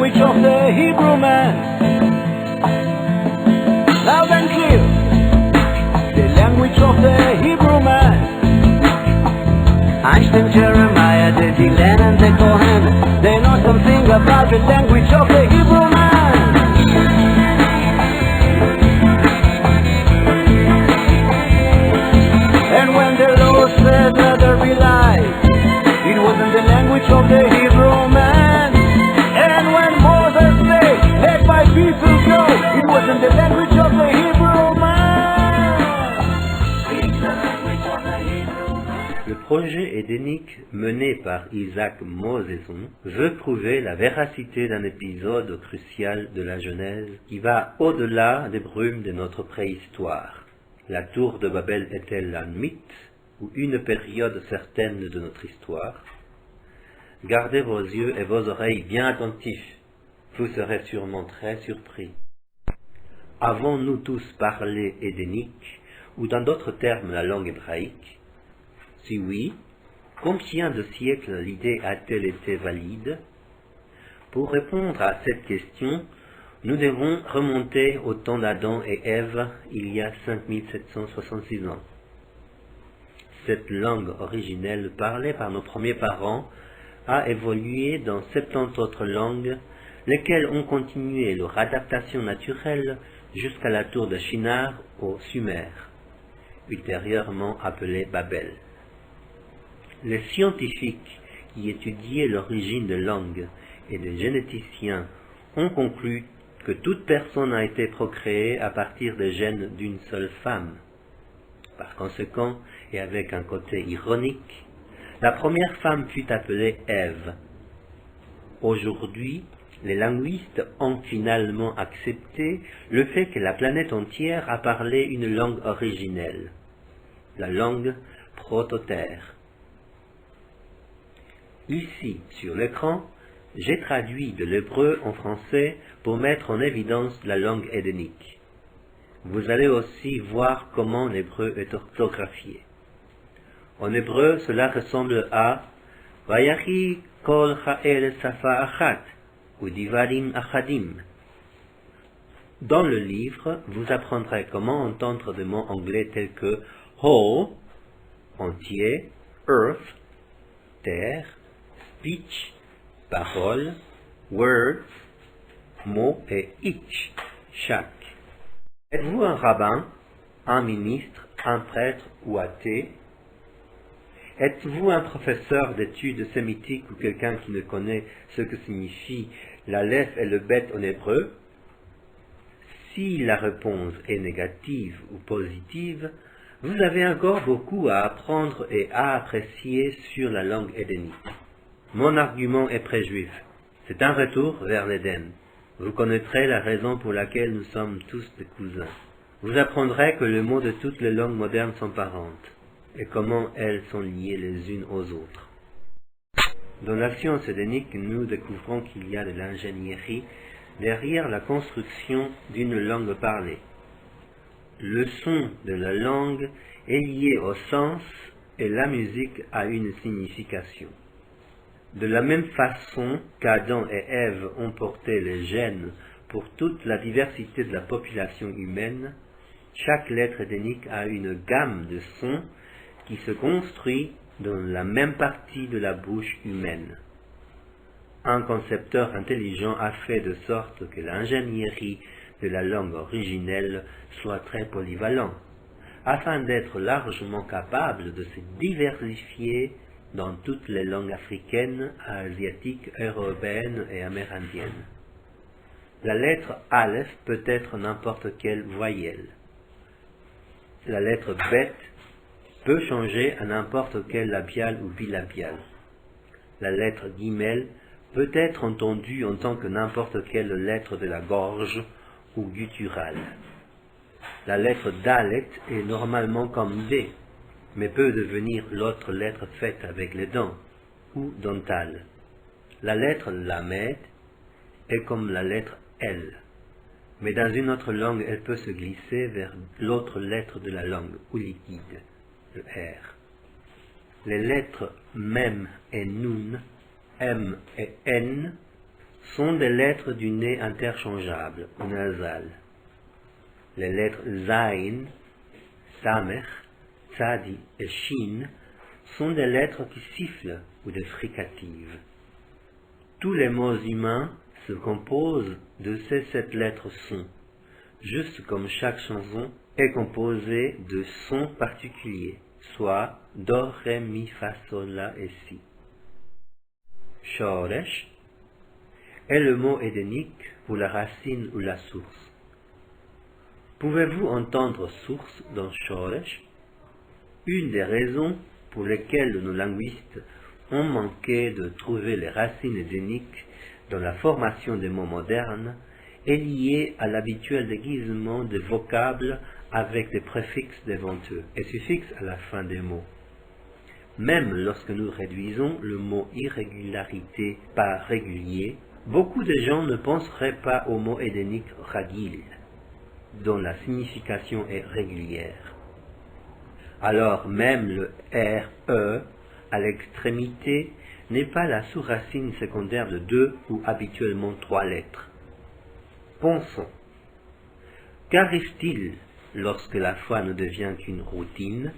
language of the Hebrew man. Loud and clear, the language of the Hebrew man. Einstein, Jeremiah, the Dylan and the Cohen, they know something about the language of the Hebrew man. And when the Lord said, let there be light, it wasn't the language of the Hebrew man. And when Moses said, let my people go, it wasn't the language of the Hebrew man. It's the language of the Hebrew man. Le projet édénique mené par Isaac Moseson veut prouver la véracité d'un épisode crucial de la Genèse qui va au-delà des brumes de notre préhistoire. La tour de Babel est-elle un mythe ou une période certaine de notre histoire? Gardez vos yeux et vos oreilles bien attentifs, vous serez sûrement très surpris. Avons-nous tous parlé édénique, ou dans d'autres termes la langue hébraïque? Si oui, combien de siècles l'idée a-t-elle été valide? Pour répondre à cette question, nous devons remonter au temps d'Adam et Ève, il y a 5766 ans. Cette langue originelle parlée par nos premiers parents a évolué dans 70 autres langues, lesquelles ont continué leur adaptation naturelle jusqu'à la tour de Shinar au Sumer, ultérieurement appelée Babel. Les scientifiques qui étudiaient l'origine des langues et des généticiens ont conclu que toute personne a été procréée à partir des gènes d'une seule femme. Par conséquent, et avec un côté ironique, la première femme fut appelée Ève. Aujourd'hui, les linguistes ont finalement accepté le fait que la planète entière a parlé une langue originelle, la langue prototerre. Ici, sur l'écran, j'ai traduit de l'hébreu en français pour mettre en évidence la langue édénique. Vous allez aussi voir comment l'hébreu est orthographié. En hébreu, cela ressemble à Vayachi kol ha'el safa achat ou divarim achadim. Dans le livre, vous apprendrez comment entendre des mots anglais tels que whole, entier, earth, terre, speech, parole, word, mot et each, chaque. Êtes-vous un rabbin, un ministre, un prêtre ou athée? Êtes-vous un professeur d'études sémitiques ou quelqu'un qui ne connaît ce que signifie l'aleph et le bet en hébreu? Si la réponse est négative ou positive, vous avez encore beaucoup à apprendre et à apprécier sur la langue édénique. Mon argument est préjuif. C'est un retour vers l'Éden. Vous connaîtrez la raison pour laquelle nous sommes tous des cousins. Vous apprendrez que les mots de toutes les langues modernes sont parentes, et comment elles sont liées les unes aux autres. Dans la science édénique, nous découvrons qu'il y a de l'ingénierie derrière la construction d'une langue parlée. Le son de la langue est lié au sens et la musique a une signification. De la même façon qu'Adam et Ève ont porté les gènes pour toute la diversité de la population humaine, chaque lettre édénique a une gamme de sons qui se construit dans la même partie de la bouche humaine. Un concepteur intelligent a fait de sorte que l'ingénierie de la langue originelle soit très polyvalente, afin d'être largement capable de se diversifier dans toutes les langues africaines, asiatiques, européennes et amérindiennes. La lettre Aleph peut être n'importe quelle voyelle. La lettre Bet peut changer à n'importe quel labial ou bilabial. La lettre Gimel peut être entendue en tant que n'importe quelle lettre de la gorge ou gutturale. La lettre Dalet est normalement comme D, mais peut devenir l'autre lettre faite avec les dents, ou dentale. La lettre Lamed est comme la lettre L, mais dans une autre langue, elle peut se glisser vers l'autre lettre de la langue, ou liquide, le R. Les lettres Mem et Nun, M et N, sont des lettres du nez interchangeables ou nasales. Les lettres Zain, Samer, Tzadi et Shin sont des lettres qui sifflent ou des fricatives. Tous les mots humains se composent de ces 7 lettres son, juste comme chaque chanson est composée de sons particuliers, soit Do, Ré, Mi, Fa, Sol, La et Si. Shoresh est le mot édénique pour la racine ou la source. Pouvez-vous entendre source dans Shoresh? Une des raisons pour lesquelles nos linguistes ont manqué de trouver les racines édéniques dans la formation des mots modernes est liée à l'habituel déguisement des vocables avec des préfixes devant eux et suffixes à la fin des mots. Même lorsque nous réduisons le mot irrégularité par régulier, beaucoup de gens ne penseraient pas au mot édénique ragil, dont la signification est régulière. Alors même le RE à l'extrémité n'est pas la sous-racine secondaire de 2 ou habituellement 3 lettres. Pensons, qu'arrive-t-il lorsque la foi ne devient qu'une routine?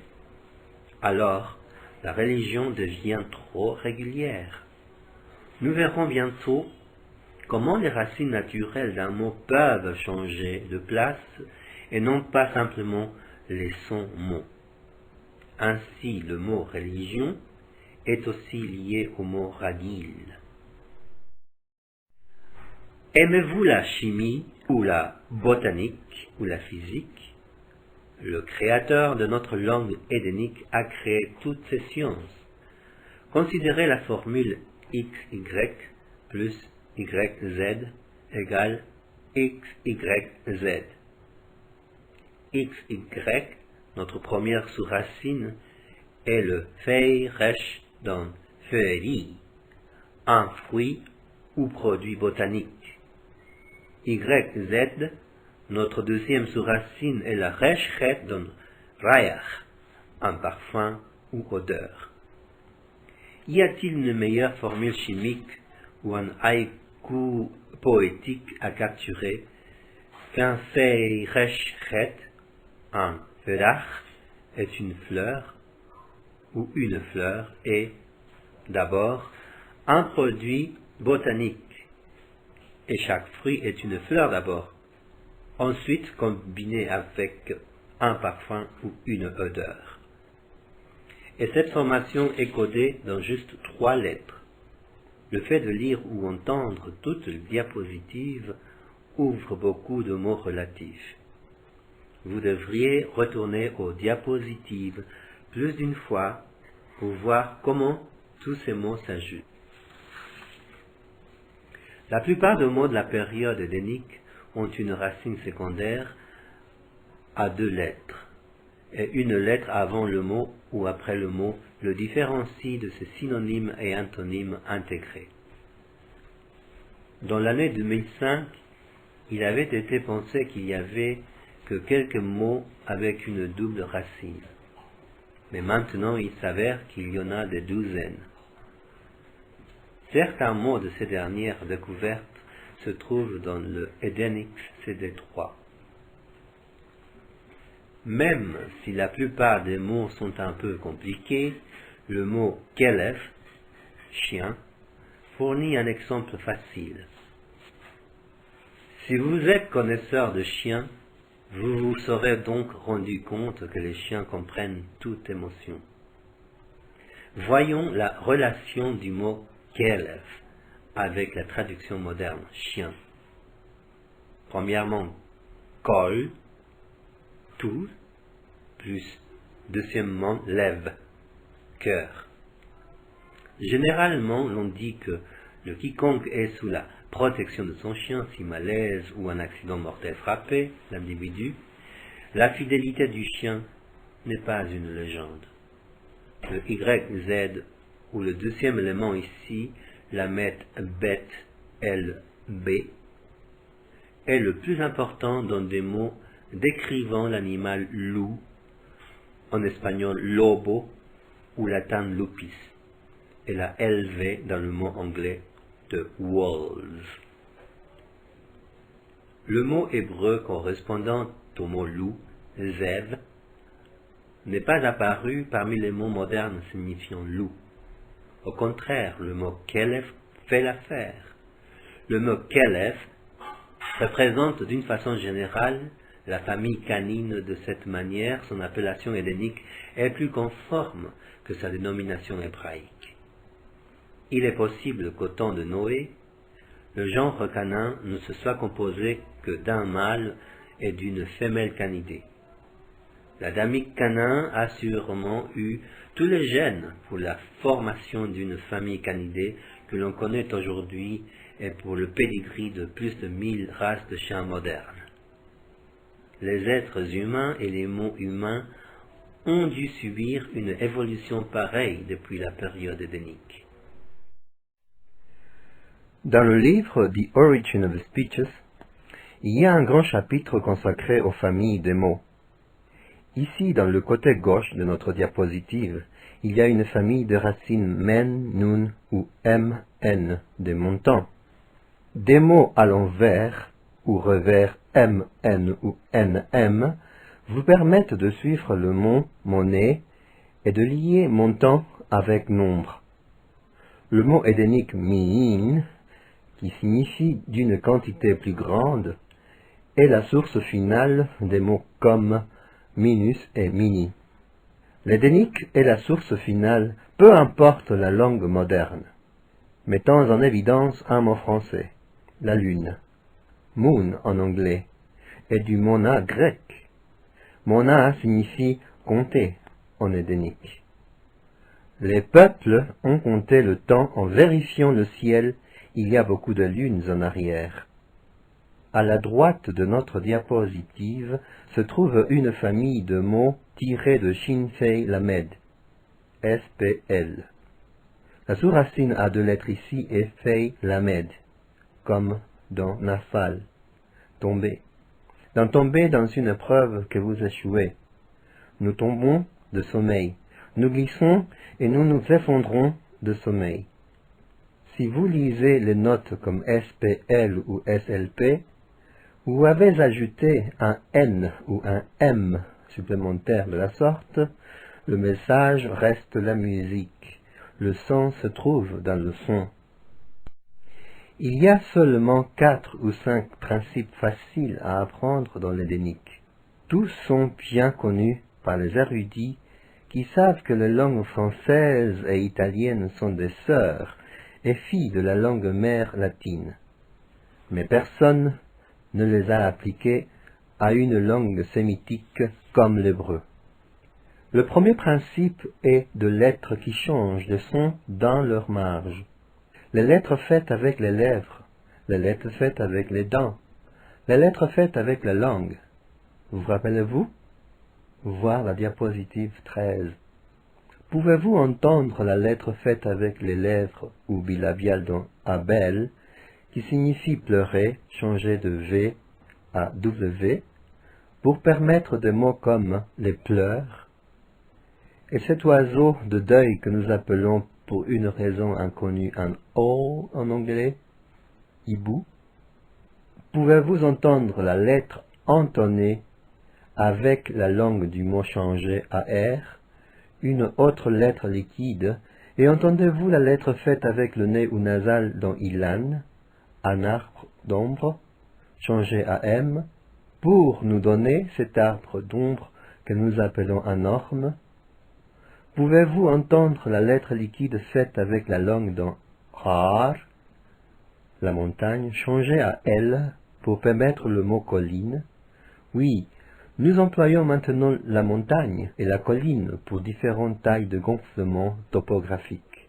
Alors, la religion devient trop régulière. Nous verrons bientôt comment les racines naturelles d'un mot peuvent changer de place et non pas simplement les sons mots. Ainsi, le mot religion est aussi lié au mot ragil. Aimez-vous la chimie ou la botanique ou la physique? Le créateur de notre langue édénique a créé toutes ces sciences. Considérez la formule XY plus YZ égale XYZ. XY, notre première sous-racine, est le fei resh dans feuillerie, un fruit ou produit botanique. YZ, notre deuxième sous-racine, est la resh-chet dans rayach, un parfum ou odeur. Y a-t-il une meilleure formule chimique ou un haïku poétique à capturer qu'un fei resh-chet, un feuillage, est une fleur ou une fleur est d'abord un produit botanique et chaque fruit est une fleur d'abord, ensuite combiné avec un parfum ou une odeur. Et cette formation est codée dans juste 3 lettres. Le fait de lire ou entendre toutes les diapositives ouvre beaucoup de mots relatifs. Vous devriez retourner aux diapositives plus d'une fois pour voir comment tous ces mots s'ajoutent. La plupart des mots de la période édénique ont une racine secondaire à 2 lettres, et une lettre avant le mot ou après le mot le différencie de ses synonymes et antonymes intégrés. Dans l'année 2005, il avait été pensé qu'il y avait que quelques mots avec une double racine. Mais maintenant, il s'avère qu'il y en a des douzaines. Certains mots de ces dernières découvertes se trouvent dans le Edenics CD3. Même si la plupart des mots sont un peu compliqués, le mot kelef, chien, fournit un exemple facile. Si vous êtes connaisseur de chiens, vous vous serez donc rendu compte que les chiens comprennent toute émotion. Voyons la relation du mot kelef avec la traduction moderne chien. Premièrement, kol, tout, plus deuxièmement, lève, cœur. Généralement, l'on dit que le quiconque est sous la protection de son chien si malaise ou un accident mortel frappait l'individu, la fidélité du chien n'est pas une légende. Le YZ ou le deuxième élément ici, la met bet LB, est le plus important dans des mots décrivant l'animal loup, en espagnol lobo ou latin lupus, et la LV dans le mot anglais de wolves. Le mot hébreu correspondant au mot loup, zev, n'est pas apparu parmi les mots modernes signifiant loup. Au contraire, le mot kelef fait l'affaire. Le mot kelef représente d'une façon générale la famille canine. De cette manière, son appellation hellénique est plus conforme que sa dénomination hébraïque. Il est possible qu'au temps de Noé, le genre canin ne se soit composé que d'un mâle et d'une femelle canidée. L'adamique canin a sûrement eu tous les gènes pour la formation d'une famille canidée que l'on connaît aujourd'hui et pour le pédigree de plus de 1000 races de chiens modernes. Les êtres humains et les mots humains ont dû subir une évolution pareille depuis la période édénique. Dans le livre The Origin of the Speeches, il y a un grand chapitre consacré aux familles des mots. Ici, dans le côté gauche de notre diapositive, il y a une famille de racines men, nun ou mn des montants. Des mots à l'envers ou revers mn ou nm vous permettent de suivre le mot monnaie et de lier montant avec nombre. Le mot hédénique mi'in, qui signifie d'une quantité plus grande, est la source finale des mots comme minus et mini. L'hédénique est la source finale, peu importe la langue moderne. Mettons en évidence un mot français, la lune, moon en anglais, et du mona grec. Mona signifie compter en hédénique. Les peuples ont compté le temps en vérifiant le ciel il y a beaucoup de lunes en arrière. À la droite de notre diapositive se trouve une famille de mots tirés de Shin Fei Lamed, SPL. La sous-racine à deux lettres ici est Fei Lamed, comme dans Nafal, tomber. Dans tomber dans une épreuve que vous échouez. Nous tombons de sommeil, nous glissons et nous nous effondrons de sommeil. Si vous lisez les notes comme SPL ou SLP, vous avez ajouté un N ou un M supplémentaire de la sorte, le message reste la musique, le sens se trouve dans le son. Il y a seulement 4 ou 5 principes faciles à apprendre dans l'hédénique. Tous sont bien connus par les érudits qui savent que les langues françaises et italiennes sont des sœurs et filles de la langue mère latine. Mais personne ne les a appliqués à une langue sémitique comme l'hébreu. Le premier principe est de lettres qui changent de son dans leur marge. Les lettres faites avec les lèvres, les lettres faites avec les dents, les lettres faites avec la langue. Vous rappelez-vous? Voir la diapositive 13. Pouvez-vous entendre la lettre faite avec les lèvres ou bilabiale dans Abel, qui signifie pleurer, changer de V à W, pour permettre des mots comme les pleurs, et cet oiseau de deuil que nous appelons pour une raison inconnue un O en anglais, hibou? Pouvez-vous entendre la lettre entonnée avec la langue du mot changé à R, une autre lettre liquide, et entendez-vous la lettre faite avec le nez ou nasal dans Ilan, un arbre d'ombre, changé à M, pour nous donner cet arbre d'ombre que nous appelons un orme? Pouvez-vous entendre la lettre liquide faite avec la langue dans Har, la montagne, changée à L pour permettre le mot colline? Oui, nous employons maintenant la montagne et la colline pour différentes tailles de gonflement topographique.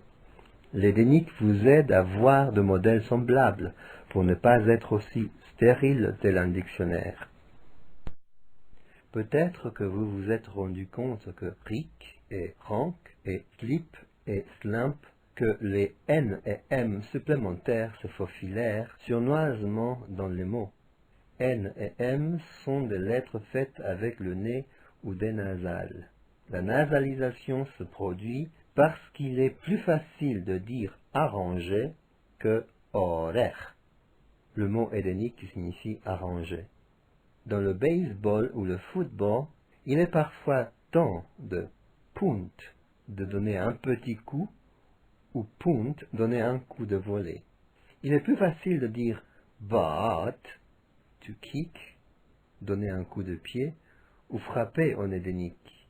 L'hédénique vous aide à voir de modèles semblables pour ne pas être aussi stérile tel un dictionnaire. Peut-être que vous vous êtes rendu compte que ric et rank et clip et slump, que les N et M supplémentaires se faufilèrent sournoisement dans les mots. N et M sont des lettres faites avec le nez ou des nasales. La nasalisation se produit parce qu'il est plus facile de dire arranger que orer, le mot édénique qui signifie arranger. Dans le baseball ou le football, il est parfois temps de punt, de donner un petit coup, ou punt, donner un coup de volée. Il est plus facile de dire bat, to kick, donner un coup de pied, ou frapper en édénique.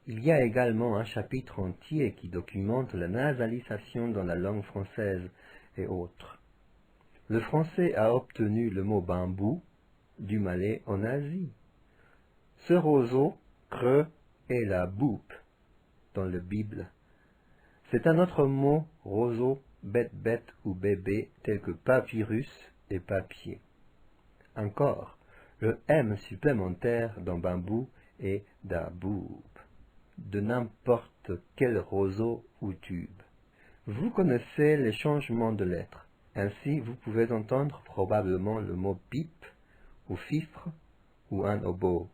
Il y a également un chapitre entier qui documente la nasalisation dans la langue française et autres. Le français a obtenu le mot bambou du malais en Asie. Ce roseau creux est la boupe dans la Bible. C'est un autre mot roseau, bête ou bébé tel que papyrus et papier. Encore, le M supplémentaire dans bambou est daboub, de n'importe quel roseau ou tube. Vous connaissez les changements de lettres. Ainsi, vous pouvez entendre probablement le mot pipe, ou fifre, ou un oboe.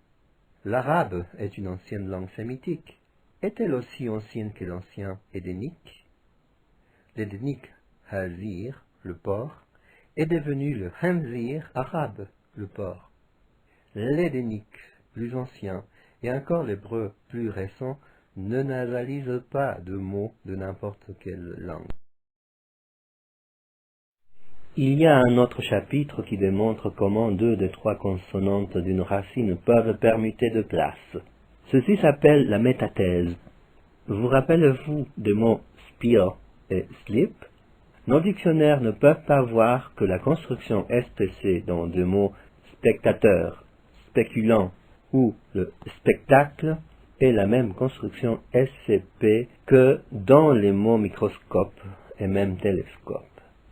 L'arabe est une ancienne langue sémitique. Est-elle aussi ancienne que l'ancien édénique? L'édénique hazir, le porc, est devenu le hanzir arabe, le porc. L'édénique plus ancien et encore l'hébreu plus récent ne nasalisent pas de mots de n'importe quelle langue. Il y a un autre chapitre qui démontre comment 2 des 3 consonantes d'une racine peuvent permuter de place. Ceci s'appelle la métathèse. Vous rappelez-vous des mots spear et slip? Nos dictionnaires ne peuvent pas voir que la construction SPC dans 2 mots spectateur, spéculant ou le spectacle est la même construction SCP que dans les mots microscope et même télescope.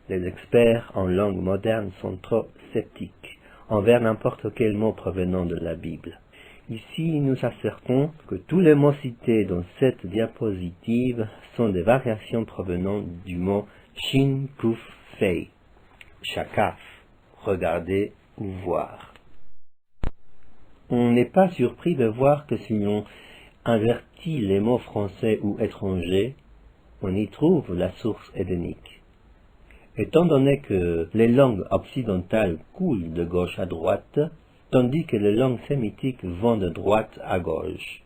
Les experts en langue moderne sont trop sceptiques envers n'importe quel mot provenant de la Bible. Ici, nous assertons que tous les mots cités dans cette diapositive sont des variations provenant du mot shin, kuf, fei, shakaf, regarder ou voir. On n'est pas surpris de voir que si l'on invertit les mots français ou étrangers, on y trouve la source édénique. Étant donné que les langues occidentales coulent de gauche à droite, tandis que les langues sémitiques vont de droite à gauche.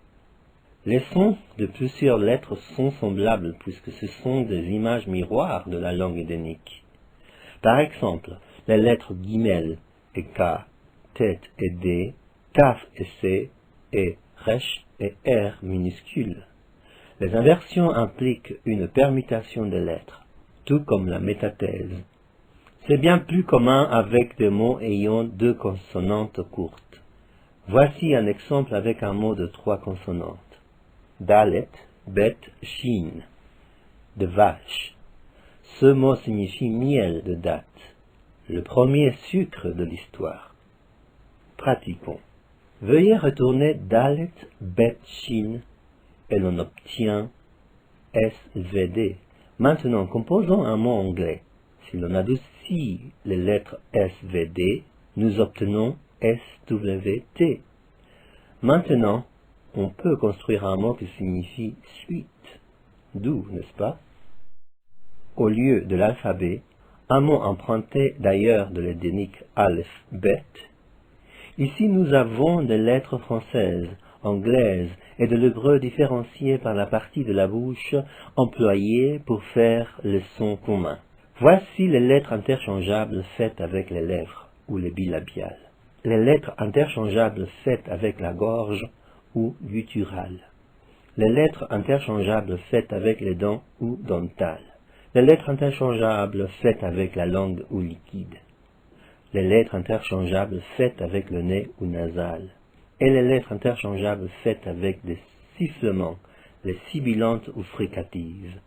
Les sons de plusieurs lettres sont semblables puisque ce sont des images miroirs de la langue édénique. Par exemple, les lettres guimel et K, tête et D, Kaf et C, et Resh et R minuscules. Les inversions impliquent une permutation de lettres, tout comme la métathèse. C'est bien plus commun avec des mots ayant 2 consonantes courtes. Voici un exemple avec un mot de 3 consonantes. Dalet, bête, shin, de vache. Ce mot signifie miel de date, le premier sucre de l'histoire. Pratiquons. Veuillez retourner Dalet, bête, shin, et l'on obtient SVD. Maintenant, composons un mot anglais. Si l'on adoucit les lettres SVD, nous obtenons SWT. Maintenant, on peut construire un mot qui signifie suite. D'où, n'est-ce pas? Au lieu de l'alphabet, un mot emprunté d'ailleurs de l'édénique Aleph Bet. Ici, nous avons des lettres françaises, anglaises et de l'hébreu différenciées par la partie de la bouche employée pour faire les sons communs. Voici les lettres interchangeables faites avec les lèvres ou les bilabiales. Les lettres interchangeables faites avec la gorge ou gutturales. Les lettres interchangeables faites avec les dents ou dentales. Les lettres interchangeables faites avec la langue ou liquide. Les lettres interchangeables faites avec le nez ou nasal. Et les lettres interchangeables faites avec des sifflements, les sibilantes ou fricatives.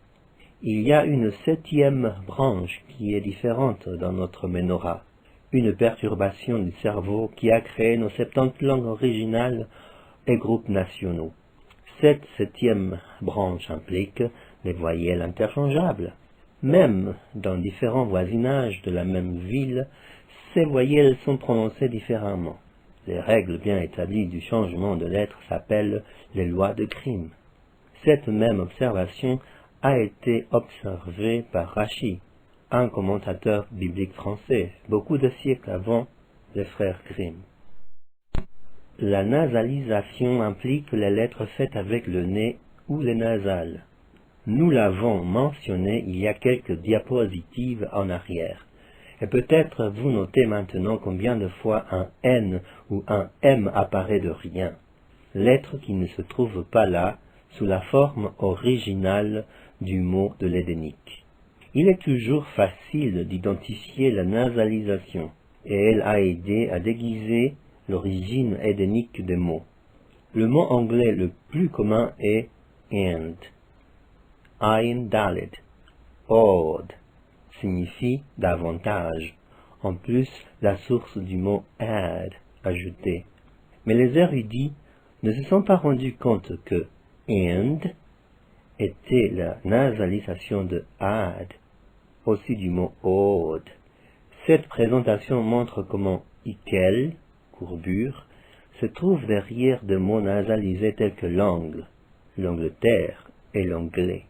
Il y a une 7e branche qui est différente dans notre menorah, une perturbation du cerveau qui a créé nos 70 langues originales et groupes nationaux. Cette 7e branche implique les voyelles interchangeables. Même dans différents voisinages de la même ville, ces voyelles sont prononcées différemment. Les règles bien établies du changement de lettres s'appellent les lois de Grimm. Cette même observation a été observée par Rashi, un commentateur biblique français, beaucoup de siècles avant les frères Grimm. La nasalisation implique les lettres faites avec le nez ou les nasales. Nous l'avons mentionné il y a quelques diapositives en arrière. Et peut-être vous notez maintenant combien de fois un N ou un M apparaît de rien, lettre qui ne se trouve pas là sous la forme originale du mot de l'hédénique. Il est toujours facile d'identifier la nasalisation, et elle a aidé à déguiser l'origine hédénique des mots. Le mot anglais le plus commun est and. Ayin Dalet, odd, signifie davantage. En plus, la source du mot add, ajouter. Mais les érudits ne se sont pas rendus compte que and était la nasalisation de add, aussi du mot odd. Cette présentation montre comment ikel, courbure, se trouve derrière des mots nasalisés tels que l'angle, l'Angleterre et l'anglais.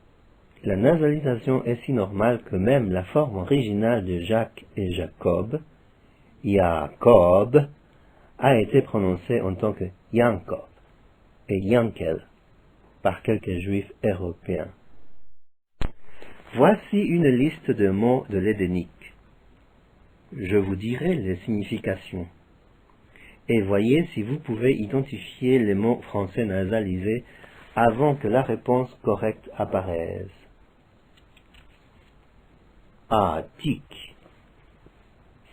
La nasalisation est si normale que même la forme originale de Jacques et Jacob, Jacob, a été prononcée en tant que Yankov et Yankel par quelques juifs européens. Voici une liste de mots de l'hédénique. Je vous dirai les significations. Et voyez si vous pouvez identifier les mots français nasalisés avant que la réponse correcte apparaisse. Atik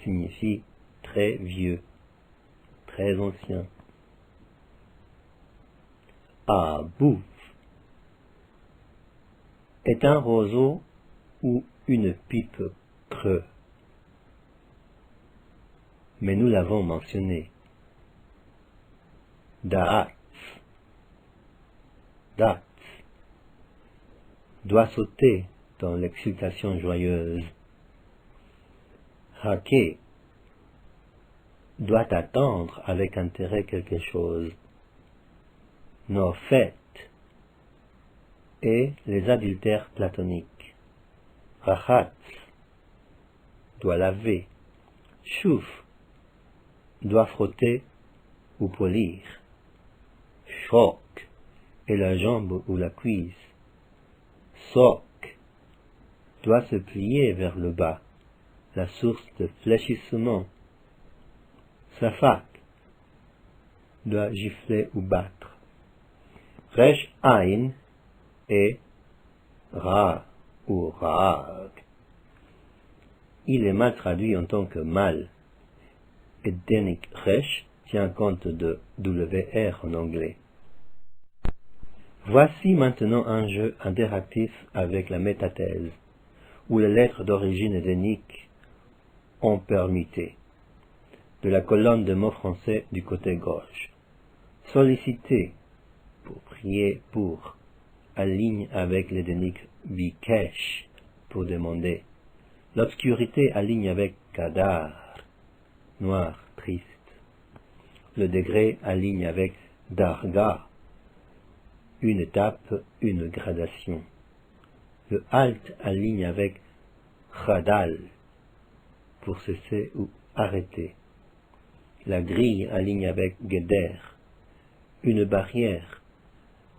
signifie très vieux, très ancien. Abouf est un roseau ou une pipe creux. Mais nous l'avons mentionné. Daat doit sauter dans l'exultation joyeuse. Hake doit attendre avec intérêt quelque chose. Nofet et les adultères platoniques. Rachatz doit laver. Chouf doit frotter ou polir. Choc est la jambe ou la cuisse. Sok doit se plier vers le bas, la source de fléchissement. Safak doit gifler ou battre. Resh Ain et Ra ou Raag. Il est mal traduit en tant que mal. Hédénique Resh tient compte de WR en anglais. Voici maintenant un jeu interactif avec la métathèse, où les lettres d'origine hédénique ont permuté. De la colonne de mots français du côté gauche. Solliciter, pour prier pour, aligne avec l'hédénique bikesh, pour demander. L'obscurité aligne avec kadar, noir, triste. Le degré aligne avec darga, une étape, une gradation. Le halt aligne avec khadal, pour cesser ou arrêter. La grille aligne avec geder, une barrière,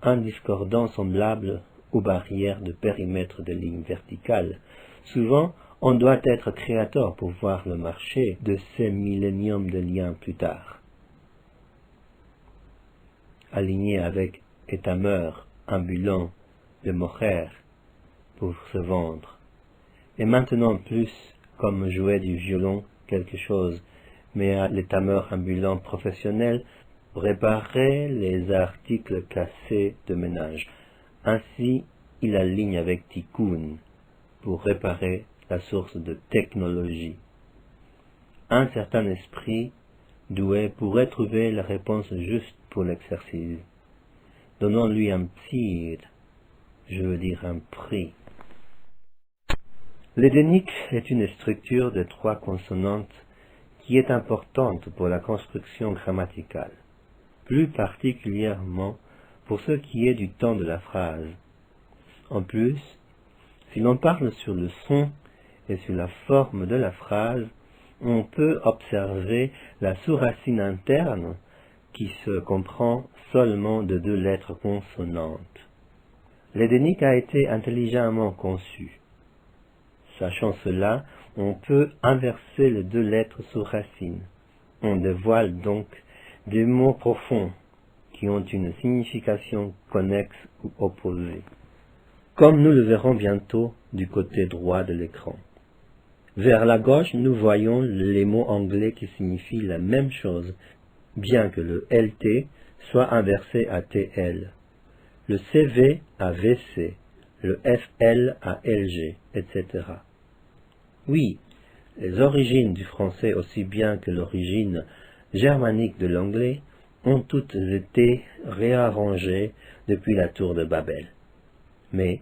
un discordant semblable aux barrières de périmètre de lignes verticales. Souvent, on doit être créateur pour voir le marché de ces milléniums de liens plus tard. Aligné avec étameur, ambulant, de mocher, pour se vendre. Et maintenant plus, comme jouer du violon, quelque chose, mais à l'étameur ambulant professionnel, réparer les articles cassés de ménage. Ainsi, il aligne avec tikkun, pour réparer la source de technologie. Un certain esprit doué pourrait trouver la réponse juste pour l'exercice. Donnons-lui un psir, je veux dire un prix. L'hédénique est une structure de 3 consonantes qui est importante pour la construction grammaticale, plus particulièrement pour ce qui est du temps de la phrase. En plus, si l'on parle sur le son et sur la forme de la phrase, on peut observer la sous-racine interne qui se comprend seulement de 2 lettres consonantes. L'hédénique a été intelligemment conçu. Sachant cela, on peut inverser les 2 lettres sous-racines. On dévoile donc des mots profonds qui ont une signification connexe ou opposée, comme nous le verrons bientôt du côté droit de l'écran. Vers la gauche, nous voyons les mots anglais qui signifient la même chose, bien que le LT soit inversé à TL, le CV à VC, le FL à LG, etc. Oui, les origines du français aussi bien que l'origine germanique de l'anglais ont toutes été réarrangées depuis la tour de Babel. Mais,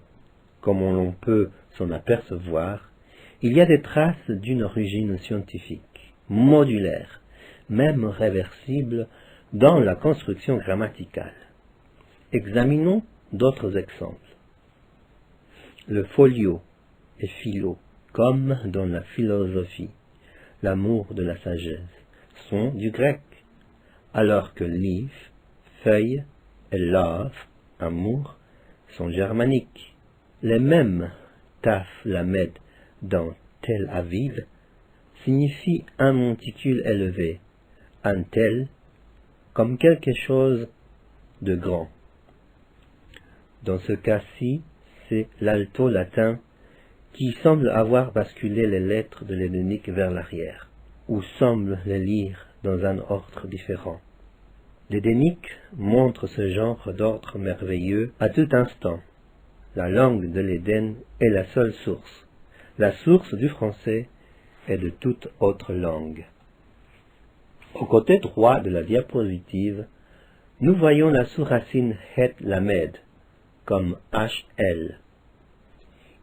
comme on peut s'en apercevoir, il y a des traces d'une origine scientifique, modulaire, même réversible dans la construction grammaticale. Examinons d'autres exemples. Le folio et philo, comme dans la philosophie, l'amour de la sagesse, sont du grec, alors que livre, feuille et love, amour, sont germaniques. Les mêmes Taf Lamed dans Tel Aviv signifie un monticule élevé, un tel, comme quelque chose de grand. Dans ce cas-ci, c'est l'alto latin qui semble avoir basculé les lettres de l'hédénique vers l'arrière, ou semble les lire dans un ordre différent. L'hédénique montre ce genre d'ordre merveilleux à tout instant. La langue de l'Éden est la seule source, la source du français et de toute autre langue. Au côté droit de la diapositive, nous voyons la sous-racine het lamed, comme HL.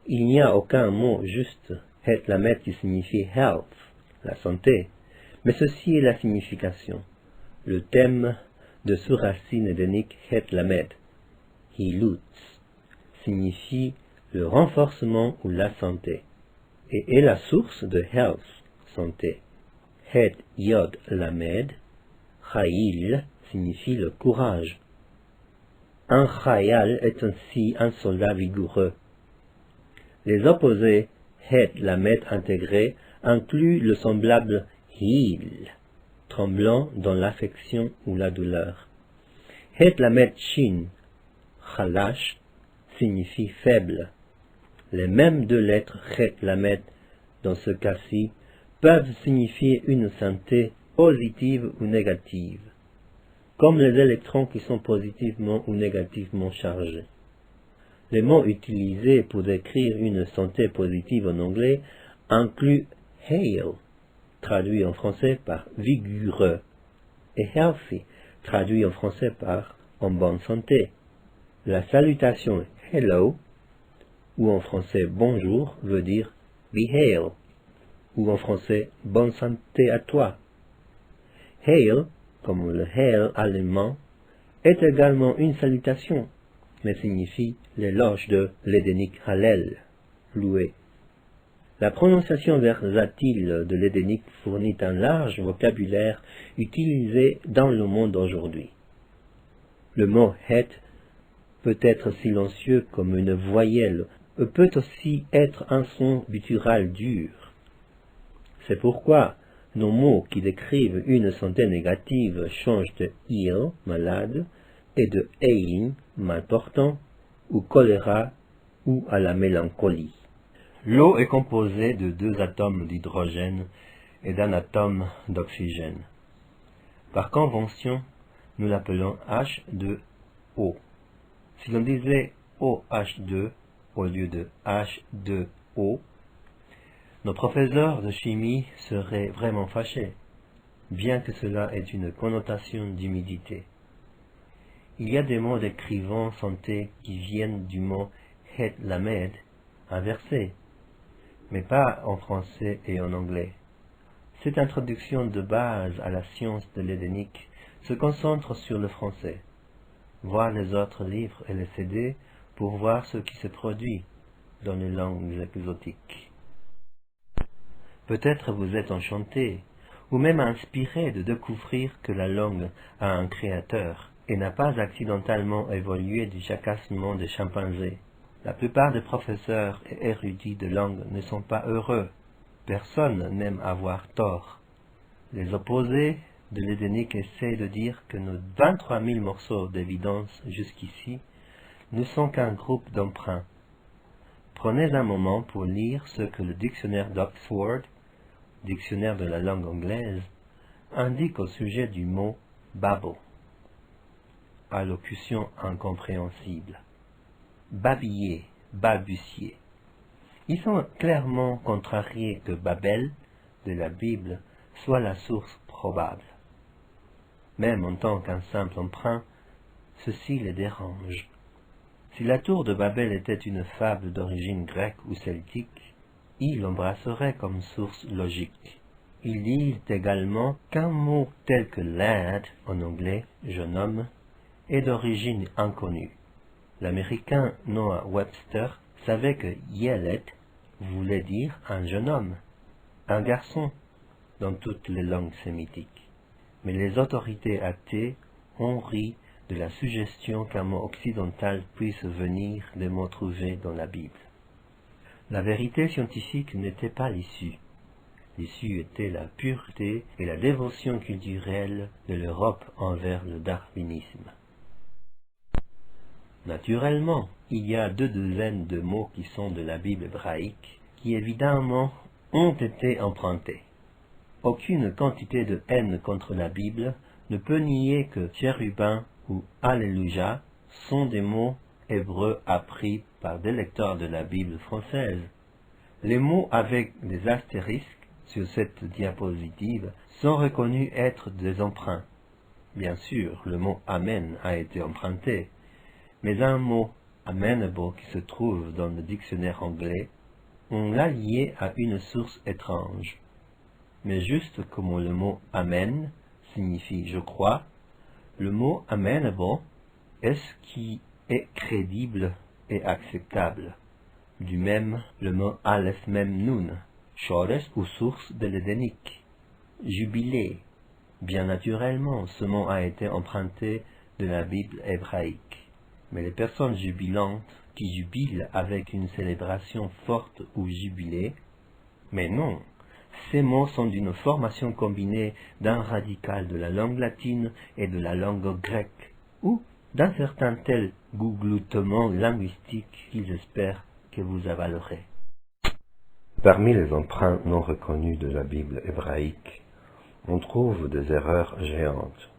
Il n'y a aucun mot juste het lamed qui signifie health, la santé, mais ceci est la signification. Le thème de sous-racine hédénique het lamed, hilut, signifie le renforcement ou la santé, et est la source de health, santé. Het yod lamed, chayil, signifie le courage. Un chayal est ainsi un soldat vigoureux. Les opposés het lamed intégré incluent le semblable hil, tremblant dans l'affection ou la douleur. Het lamed shin, chalash, signifie faible. Les mêmes 2 lettres het lamed dans ce cas-ci peuvent signifier une santé positive ou négative, comme les électrons qui sont positivement ou négativement chargés. Les mots utilisés pour décrire une santé positive en anglais incluent hale, traduit en français par vigoureux, et healthy, traduit en français par en bonne santé. La salutation hello, ou en français bonjour, veut dire be hail, ou en français bonne santé à toi. Hail, comme le hail allemand, est également une salutation, mais signifie l'éloge de l'hédénique hallel, loué. La prononciation versatile de l'hédénique fournit un large vocabulaire utilisé dans le monde aujourd'hui. Le mot het peut être silencieux comme une voyelle, peut aussi être un son guttural dur. C'est pourquoi nos mots qui décrivent une santé négative changent de ill, malade, et de ailing, mal portant, ou choléra, ou à la mélancolie. L'eau est composée de 2 atomes d'hydrogène et d'un atome d'oxygène. Par convention, nous l'appelons H2O. Si l'on disait OH2 au lieu de H2O, nos professeurs de chimie seraient vraiment fâchés, bien que cela ait une connotation d'humidité. Il y a des mots décrivant santé qui viennent du mot het lamed inversé, mais pas en français et en anglais. Cette introduction de base à la science de l'hédénique se concentre sur le français. Voir les autres livres et les CD pour voir ce qui se produit dans les langues exotiques. Peut-être vous êtes enchanté, ou même inspiré de découvrir que la langue a un créateur et n'a pas accidentellement évolué du jacassement des chimpanzés. La plupart des professeurs et érudits de langue ne sont pas heureux. Personne n'aime avoir tort. Les opposés de l'Édénique essaient de dire que nos 23 000 morceaux d'évidence jusqu'ici ne sont qu'un groupe d'emprunts. Prenez un moment pour lire ce que le dictionnaire d'Oxford, dictionnaire de la langue anglaise, indique au sujet du mot « babble », allocution incompréhensible. Babiller, balbutier. Ils sont clairement contrariés que Babel, de la Bible, soit la source probable. Même en tant qu'un simple emprunt, ceci les dérange. Si la tour de Babel était une fable d'origine grecque ou celtique, ils l'embrasseraient comme source logique. Ils disent également qu'un mot tel que lad, en anglais, jeune homme, est d'origine inconnue. L'américain Noah Webster savait que Yelet voulait dire un jeune homme, un garçon, dans toutes les langues sémitiques. Mais les autorités athées ont ri de la suggestion qu'un mot occidental puisse venir des mots trouvés dans la Bible. La vérité scientifique n'était pas l'issue. L'issue était la pureté et la dévotion culturelle de l'Europe envers le darwinisme. Naturellement, il y a 22 de mots qui sont de la Bible hébraïque, qui évidemment ont été empruntés. Aucune quantité de haine contre la Bible ne peut nier que chérubin ou alléluia sont des mots hébreux appris par des lecteurs de la Bible française. Les mots avec des astérisques sur cette diapositive sont reconnus être des emprunts. Bien sûr, le mot amen a été emprunté, mais un mot amenable qui se trouve dans le dictionnaire anglais, on l'a lié à une source étrange. Mais juste comme le mot amen signifie je crois, le mot amenable est ce qui est crédible et acceptable. Du même, le mot aleph mem nun, shoresh ou source de l'Édénique. Jubilé. Bien naturellement, ce mot a été emprunté de la Bible hébraïque. Mais les personnes jubilantes qui jubilent avec une célébration forte ou jubilée, mais non, ces mots sont d'une formation combinée d'un radical de la langue latine et de la langue grecque, ou d'un certain tel gougloutement linguistique qu'ils espèrent que vous avalerez. Parmi les emprunts non reconnus de la Bible hébraïque, on trouve des erreurs géantes.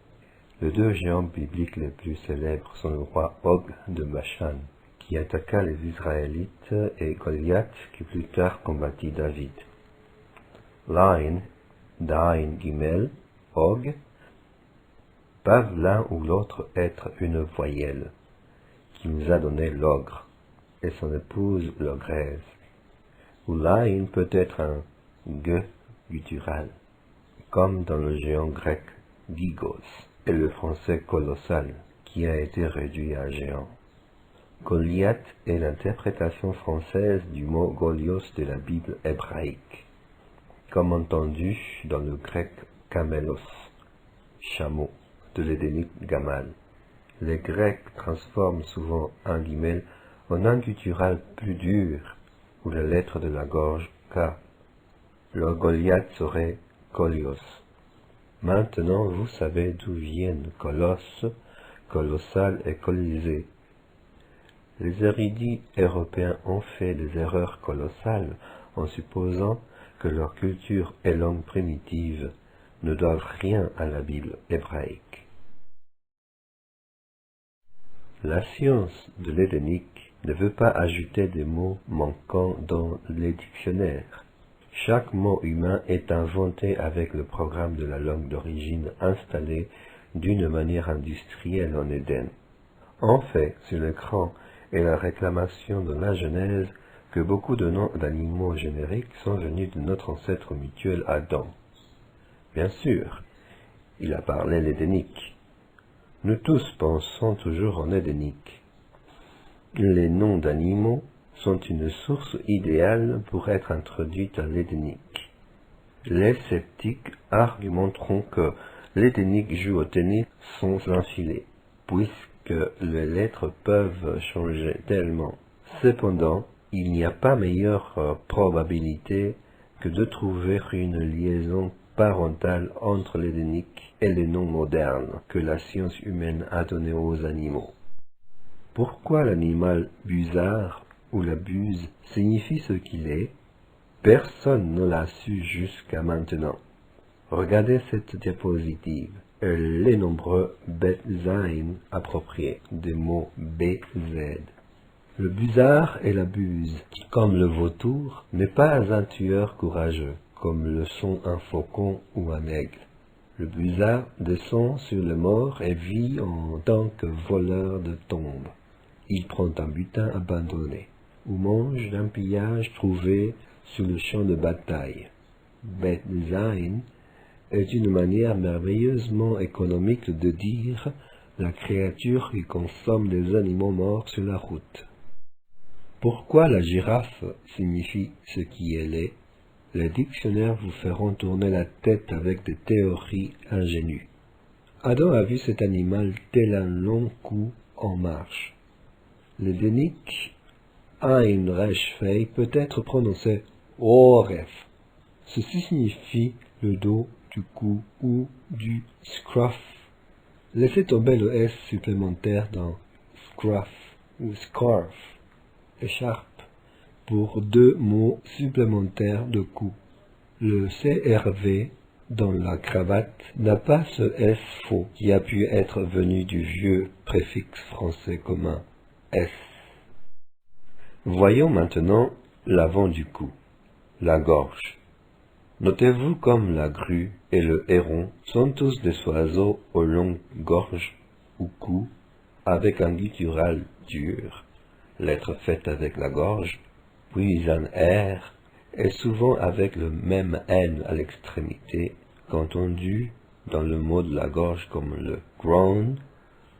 Les deux géants bibliques les plus célèbres sont le roi Og de Bashan, qui attaqua les Israélites, et Goliath, qui plus tard combattit David. L'Ain, Dain Gimel, Og, peuvent l'un ou l'autre être une voyelle, qui nous a donné l'ogre, et son épouse l'ogresse. Ou l'Ain peut être un G guttural, comme dans le géant grec Gigos, et le français colossal, qui a été réduit à géant. Goliath est l'interprétation française du mot Golios de la Bible hébraïque, comme entendu dans le grec kamelos, chameau, de l'Édénique gamal. Les Grecs transforment souvent un guimel en un guttural plus dur, ou la lettre de la gorge K. Le Goliath serait Golios. Maintenant, vous savez d'où viennent colosse, colossal et colisée. Les érudits européens ont fait des erreurs colossales en supposant que leur culture et langue primitive ne doivent rien à la Bible hébraïque. La science de l'Édénique ne veut pas ajouter des mots manquants dans les dictionnaires. Chaque mot humain est inventé avec le programme de la langue d'origine installé d'une manière industrielle en Éden. En fait, sur l'écran est la réclamation de la Genèse que beaucoup de noms d'animaux génériques sont venus de notre ancêtre mutuel Adam. Bien sûr, il a parlé l'Édénique. Nous tous pensons toujours en Édénique. Les noms d'animaux sont une source idéale pour être introduite à l'Édénique. Les sceptiques argumenteront que les Déniques jouent au tennis sans un filet, puisque les lettres peuvent changer tellement. Cependant, il n'y a pas meilleure probabilité que de trouver une liaison parentale entre les Déniques et les noms modernes que la science humaine a donnés aux animaux. Pourquoi l'animal busard ou la buse signifie ce qu'il est? Personne ne l'a su jusqu'à maintenant. Regardez cette diapositive et les nombreux Betzain appropriés des mots BZ. Le busard et la buse, qui, comme le vautour, n'est pas un tueur courageux, comme le sont un faucon ou un aigle. Le busard descend sur les morts et vit en tant que voleur de tombes. Il prend un butin abandonné, ou mange d'un pillage trouvé sur le champ de bataille. Betzain est une manière merveilleusement économique de dire la créature qui consomme des animaux morts sur la route. Pourquoi la girafe signifie ce qui elle est? Les dictionnaires vous feront tourner la tête avec des théories ingénues. Adam a vu cet animal tel un long cou en marche. Le Dénique Ein Reshfei peut être prononcé Oref. Ceci signifie le dos du cou ou du scruff. Laissez tomber le S supplémentaire dans scruff ou scarf, écharpe, pour deux mots supplémentaires de cou. Le CRV dans la cravate n'a pas ce S faux qui a pu être venu du vieux préfixe français commun S. Voyons maintenant l'avant du cou, la gorge. Notez-vous comme la grue et le héron sont tous des oiseaux aux longues gorges ou cou, avec un guttural dur, lettre faite avec la gorge, puis un R, et souvent avec le même N à l'extrémité, qu'entendu dans le mot de la gorge comme le groan,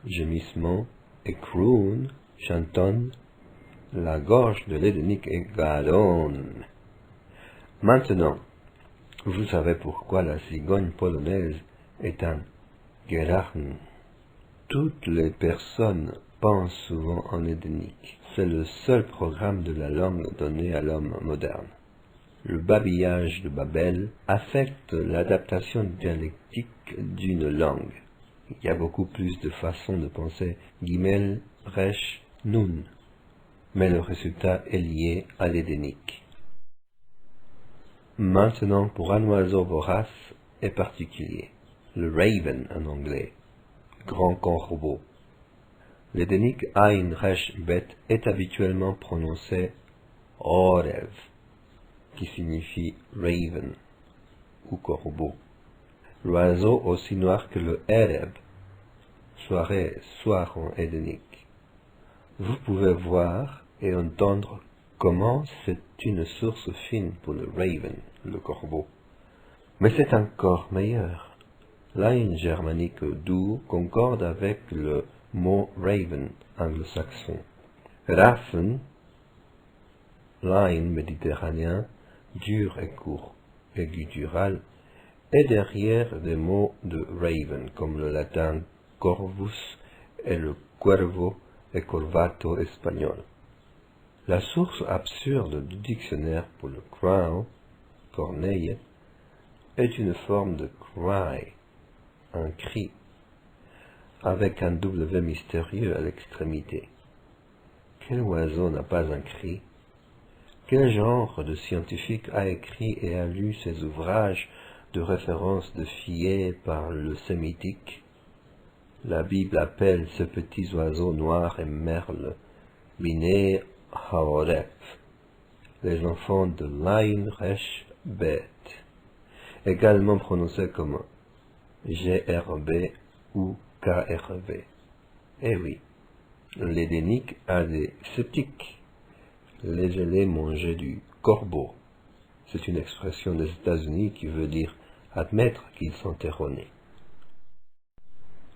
gémissement, et croon, chantonne. La gorge de l'Édénique est galonne. Maintenant, vous savez pourquoi la cigogne polonaise est un Gerachn. Toutes les personnes pensent souvent en édénique. C'est le seul programme de la langue donné à l'homme moderne. Le babillage de Babel affecte l'adaptation dialectique d'une langue. Il y a beaucoup plus de façons de penser Gimel, Resh, Nun. Mais le résultat est lié à l'édénique. Maintenant, pour un oiseau vorace et particulier, le raven en anglais, grand corbeau. L'édénique Ein Resh Bet est habituellement prononcé Orev, qui signifie raven ou corbeau. L'oiseau aussi noir que le Ereb, soirée, soir en édénique. Vous pouvez voir et entendre comment c'est une source fine pour le raven, le corbeau. Mais c'est encore meilleur. L'Ain germanique doux concorde avec le mot raven anglo-saxon. Raffen, l'Ain méditerranéen, dur et court, et guttural, est derrière des mots de raven, comme le latin corvus et le cuervo et corvato espagnol. La source absurde du dictionnaire pour le crow, corneille, est une forme de cry, un cri, avec un W mystérieux à l'extrémité. Quel oiseau n'a pas un cri? Quel genre de scientifique a écrit et a lu ces ouvrages de référence défiés par le sémitique? La Bible appelle ces petits oiseaux noirs et merles, Biné Haoref, les enfants de l'Ain Resh Bet, également prononcés comme GRB ou KRV. Eh oui, l'édénique a des sceptiques. Les allés manger du corbeau. C'est une expression des États-Unis qui veut dire admettre qu'ils sont erronés.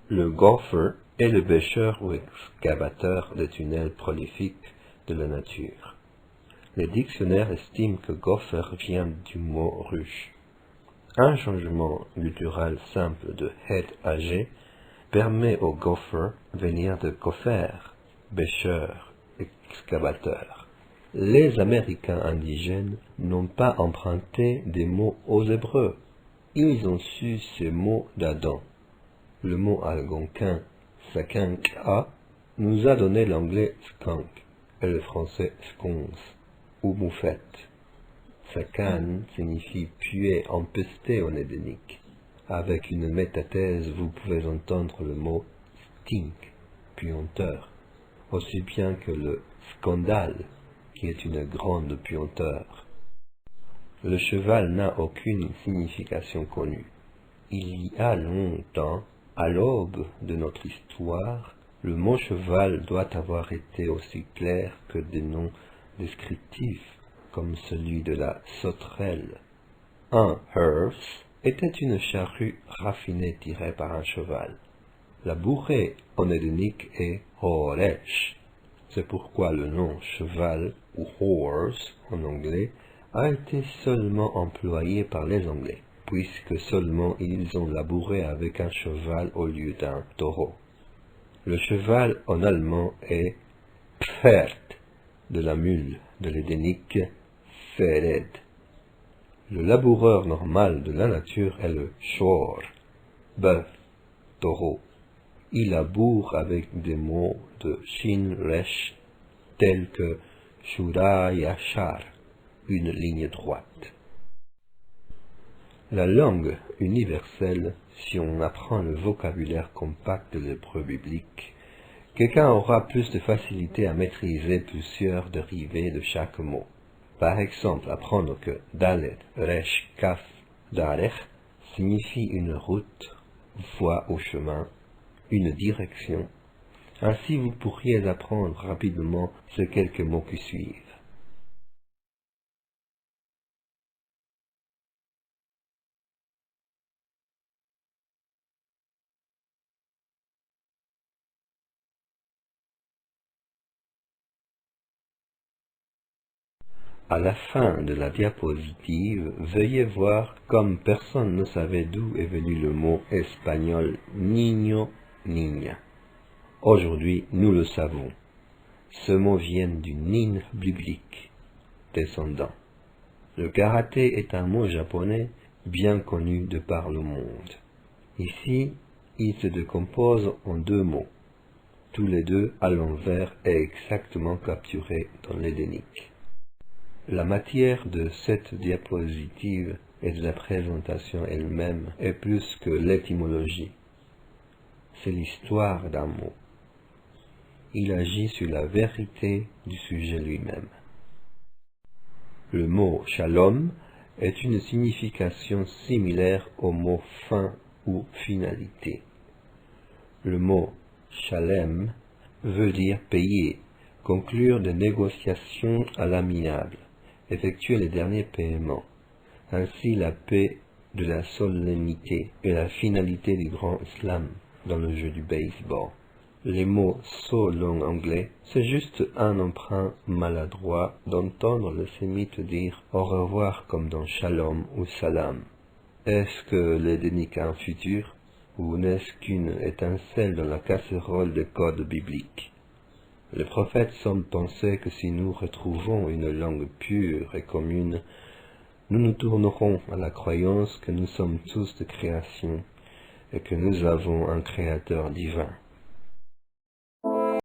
Le gopher est le bêcheur ou excavateur des tunnels prolifiques de la nature. Les dictionnaires estiment que gopher vient du mot ruche. Un changement guttural simple de head à G permet au gopher venir de gopher, pêcheur, excavateur. Les Américains indigènes n'ont pas emprunté des mots aux Hébreux. Ils ont su ces mots d'Adam. Le mot algonquin, sakinka, nous a donné l'anglais skunk et le français sconce ou moufette. Sacan signifie puer, empester en hédénique. Avec une métathèse, vous pouvez entendre le mot stink, puanteur, aussi bien que le scandale, qui est une grande puanteur. Le cheval n'a aucune signification connue. Il y a longtemps, à l'aube de notre histoire, le mot cheval doit avoir été aussi clair que des noms descriptifs, comme celui de la sauterelle. Un hearse était une charrue raffinée tirée par un cheval. La bourrée en hélénique est horesh. C'est pourquoi le nom cheval ou horse en anglais a été seulement employé par les Anglais, puisque seulement ils ont labouré avec un cheval au lieu d'un taureau. Le cheval en allemand est Pferd, de la mule, de l'hédénique Pferd. Le laboureur normal de la nature est le Schor, bœuf, taureau. Il laboure avec des mots de Shin Resh, tels que Shura Yashar, une ligne droite. La langue universelle, si on apprend le vocabulaire compact de l'hébreu biblique, quelqu'un aura plus de facilité à maîtriser plusieurs dérivés de chaque mot. Par exemple, apprendre que Dalet, Resh, Kaf, Darech signifie une route, voie au chemin, une direction. Ainsi, vous pourriez apprendre rapidement ces quelques mots qui suivent. À la fin de la diapositive, veuillez voir comme personne ne savait d'où est venu le mot espagnol niño, niña. Aujourd'hui, nous le savons. Ce mot vient du nin biblique, descendant. Le karaté est un mot japonais bien connu de par le monde. Ici, il se décompose en deux mots, tous les deux à l'envers et exactement capturés dans l'hédénique. La matière de cette diapositive et de la présentation elle-même est plus que l'étymologie. C'est l'histoire d'un mot. Il agit sur la vérité du sujet lui-même. Le mot shalom est une signification similaire au mot fin ou finalité. Le mot shalem veut dire payer, conclure des négociations à l'amiable, effectuer les derniers paiements. Ainsi la paix de la solennité et la finalité du grand slam dans le jeu du baseball. Les mots so long anglais, c'est juste un emprunt maladroit d'entendre le sémite dire au revoir comme dans shalom ou salam. Est-ce que l'hédénique a un futur, ou n'est-ce qu'une étincelle dans la casserole des codes bibliques? Les prophètes semblent penser que si nous retrouvons une langue pure et commune, nous nous tournerons à la croyance que nous sommes tous de création et que nous avons un créateur divin.